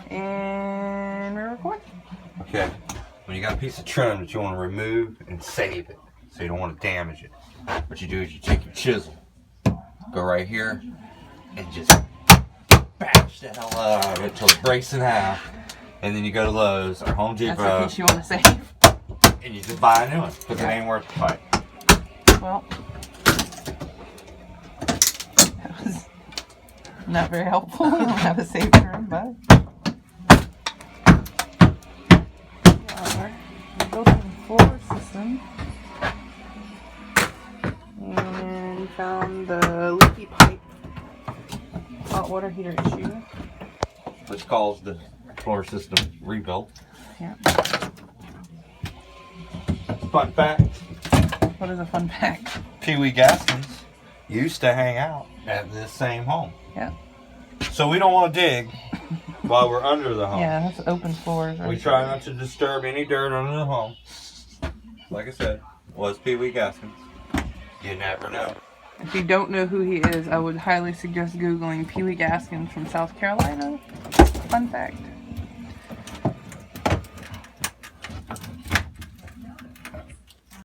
And we're recording. Okay. When you got a piece of trim that you want to remove and save it, so you don't want to damage it, what you do is you take your chisel, go right here, and just bash the hell out of it until it breaks in half. And then you go to Lowe's or Home Depot. That's the piece you want to save. And you just buy a new one because it ain't worth the fight. Well, that was not very helpful. I don't have a save trim, but built-in floor system. And we found the leaky pipe hot water heater issue. Which calls the floor system rebuilt. Yeah. Fun fact. What is a fun fact? Peewee Gaskins used to hang out at this same home. Yeah. So we don't want to dig while we're under the home. Yeah, that's open floors. We try not to disturb any dirt under the home. Like I said, was Peewee Gaskins. You never know. If you don't know who he is, I would highly suggest Googling Peewee Gaskins from South Carolina. Fun fact.